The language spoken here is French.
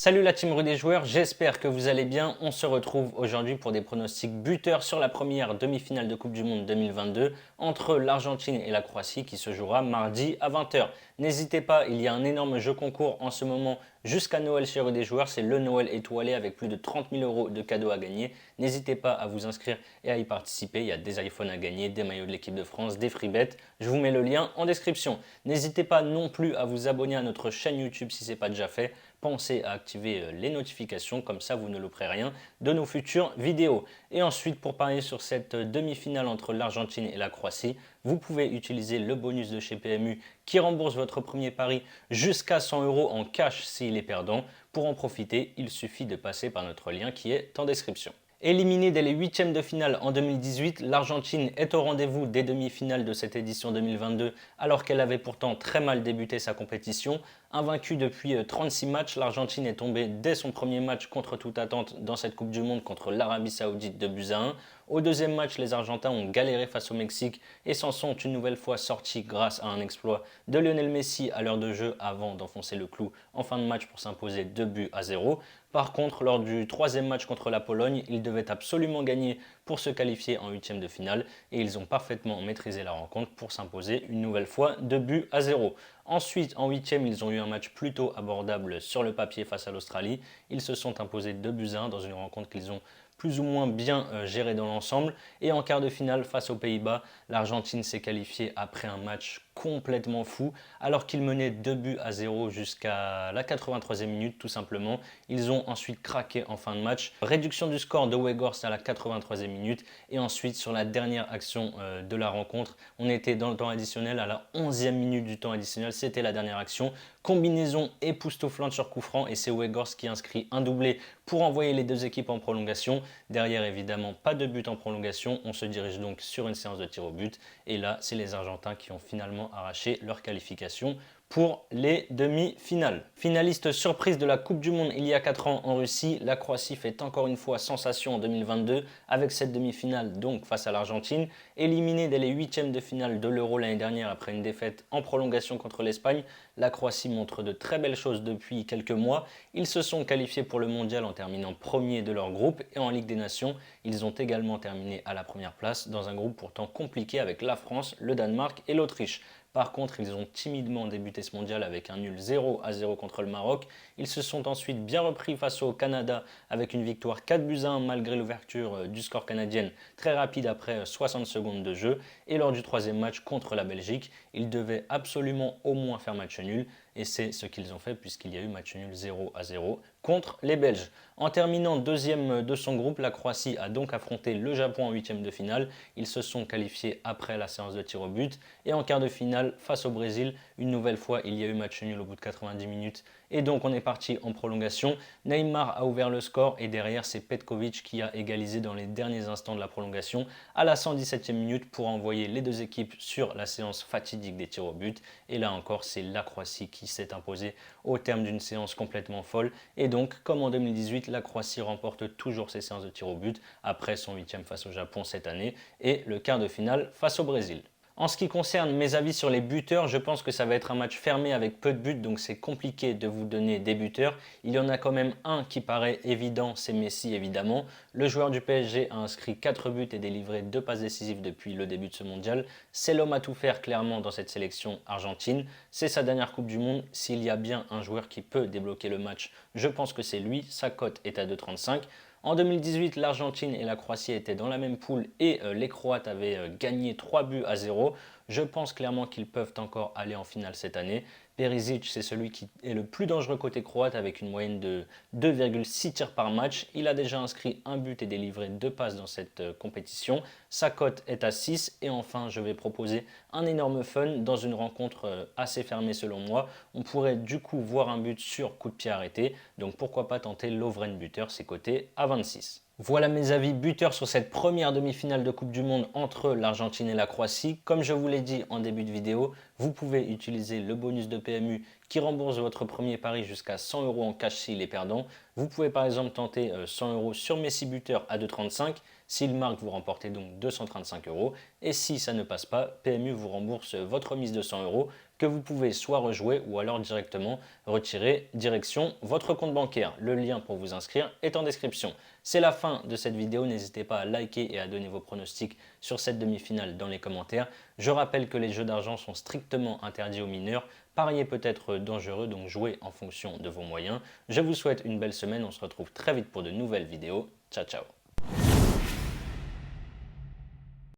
Salut la team Rue des joueurs, j'espère que vous allez bien. On se retrouve aujourd'hui pour des pronostics buteurs sur la première demi-finale de Coupe du Monde 2022 entre l'Argentine et la Croatie qui se jouera mardi à 20 h. N'hésitez pas, il y a un énorme jeu concours en ce moment jusqu'à Noël chez Rue des joueurs. C'est le Noël étoilé avec plus de 30 000 euros de cadeaux à gagner. N'hésitez pas à vous inscrire et à y participer. Il y a des iPhones à gagner, des maillots de l'équipe de France, des free bets. Je vous mets le lien en description. N'hésitez pas non plus à vous abonner à notre chaîne YouTube si ce n'est pas déjà fait. Pensez à activer les notifications, comme ça vous ne louperez rien de nos futures vidéos. Et ensuite, pour parier sur cette demi-finale entre l'Argentine et la Croatie, vous pouvez utiliser le bonus de chez PMU qui rembourse votre premier pari jusqu'à 100 euros en cash s'il est perdant. Pour en profiter, il suffit de passer par notre lien qui est en description. Éliminée dès les huitièmes de finale en 2018, l'Argentine est au rendez-vous des demi-finales de cette édition 2022 alors qu'elle avait pourtant très mal débuté sa compétition. Invaincue depuis 36 matchs, l'Argentine est tombée dès son premier match contre toute attente dans cette Coupe du Monde contre l'Arabie Saoudite de buts à 1. Au deuxième match, les Argentins ont galéré face au Mexique et s'en sont une nouvelle fois sortis grâce à un exploit de Lionel Messi à l'heure de jeu avant d'enfoncer le clou en fin de match pour s'imposer 2 buts à 0. Par contre, lors du troisième match contre la Pologne, ils devaient absolument gagner pour se qualifier en huitième de finale et ils ont parfaitement maîtrisé la rencontre pour s'imposer une nouvelle fois 2 buts à 0. Ensuite, en huitième, ils ont eu un match plutôt abordable sur le papier face à l'Australie. Ils se sont imposés 2 buts à 1 dans une rencontre qu'ils ont plus ou moins bien gérée dans l'ensemble. Et en quart de finale, face aux Pays-Bas, l'Argentine s'est qualifiée après un match complètement fou. Alors qu'ils menaient 2 buts à 0 jusqu'à la 83e minute, tout simplement. Ils ont ensuite craqué en fin de match. Réduction du score de Weghorst à la 83e minute. Et ensuite, sur la dernière action de la rencontre, on était dans le temps additionnel à la 11e minute du temps additionnel. C'était la dernière action. Combinaison époustouflante sur coup franc et c'est Weghorst qui inscrit un doublé pour envoyer les deux équipes en prolongation. Derrière, évidemment, pas de but en prolongation. On se dirige donc sur une séance de tir au but. Et là, c'est les Argentins qui ont finalement arraché leur qualification pour les demi-finales. Finaliste surprise de la Coupe du Monde il y a 4 ans en Russie, la Croatie fait encore une fois sensation en 2022 avec cette demi-finale donc face à l'Argentine. Éliminée dès les huitièmes de finale de l'Euro l'année dernière après une défaite en prolongation contre l'Espagne, la Croatie montre de très belles choses depuis quelques mois. Ils se sont qualifiés pour le mondial en terminant premier de leur groupe et en Ligue des Nations, ils ont également terminé à la première place dans un groupe pourtant compliqué avec la France, le Danemark et l'Autriche. Par contre, ils ont timidement débuté ce mondial avec un nul 0 à 0 contre le Maroc. Ils se sont ensuite bien repris face au Canada avec une victoire 4 buts à 1 malgré l'ouverture du score canadien très rapide après 60 secondes de jeu. Et lors du troisième match contre la Belgique, ils devaient absolument au moins faire match nul. Et c'est ce qu'ils ont fait puisqu'il y a eu match nul 0 à 0 contre les Belges. En terminant deuxième de son groupe, la Croatie a donc affronté le Japon en huitième de finale. Ils se sont qualifiés après la séance de tir au but. Et en quart de finale, face au Brésil, une nouvelle fois, il y a eu match nul au bout de 90 minutes. Et donc on est parti en prolongation. Neymar a ouvert le score et derrière c'est Petkovic qui a égalisé dans les derniers instants de la prolongation à la 117e minute pour envoyer les deux équipes sur la séance fatidique des tirs au but. Et là encore, c'est la Croatie qui s'est imposée au terme d'une séance complètement folle. Et donc, comme en 2018, la Croatie remporte toujours ses séances de tir au but après son huitième face au Japon cette année et le quart de finale face au Brésil. En ce qui concerne mes avis sur les buteurs, je pense que ça va être un match fermé avec peu de buts, donc c'est compliqué de vous donner des buteurs. Il y en a quand même un qui paraît évident, c'est Messi évidemment. Le joueur du PSG a inscrit 4 buts et délivré 2 passes décisives depuis le début de ce mondial. C'est l'homme à tout faire clairement dans cette sélection argentine. C'est sa dernière Coupe du Monde. S'il y a bien un joueur qui peut débloquer le match, je pense que c'est lui. Sa cote est à 2,35. En 2018, l'Argentine et la Croatie étaient dans la même poule et les Croates avaient gagné 3 buts à 0. Je pense clairement qu'ils peuvent encore aller en finale cette année. Perisic, c'est celui qui est le plus dangereux côté croate avec une moyenne de 2,6 tirs par match. Il a déjà inscrit un but et délivré 2 passes dans cette compétition. Sa cote est à 6. Et enfin, je vais proposer un énorme fun dans une rencontre assez fermée selon moi. On pourrait du coup voir un but sur coup de pied arrêté. Donc pourquoi pas tenter Lovren buteur, c'est coté à 26. Voilà mes avis buteurs sur cette première demi-finale de Coupe du Monde entre l'Argentine et la Croatie. Comme je vous l'ai dit en début de vidéo, vous pouvez utiliser le bonus de PMU qui rembourse votre premier pari jusqu'à 100 euros en cash s'il est perdant. Vous pouvez par exemple tenter 100 euros sur Messi buteur à 2,35. S'il marque, vous remportez donc 235 euros. Et si ça ne passe pas, PMU vous rembourse votre mise de 100 euros que vous pouvez soit rejouer ou alors directement retirer direction votre compte bancaire. Le lien pour vous inscrire est en description. C'est la fin de cette vidéo, n'hésitez pas à liker et à donner vos pronostics sur cette demi-finale dans les commentaires. Je rappelle que les jeux d'argent sont strictement interdits aux mineurs. Parier peut être dangereux, donc jouez en fonction de vos moyens. Je vous souhaite une belle semaine, on se retrouve très vite pour de nouvelles vidéos. Ciao ciao.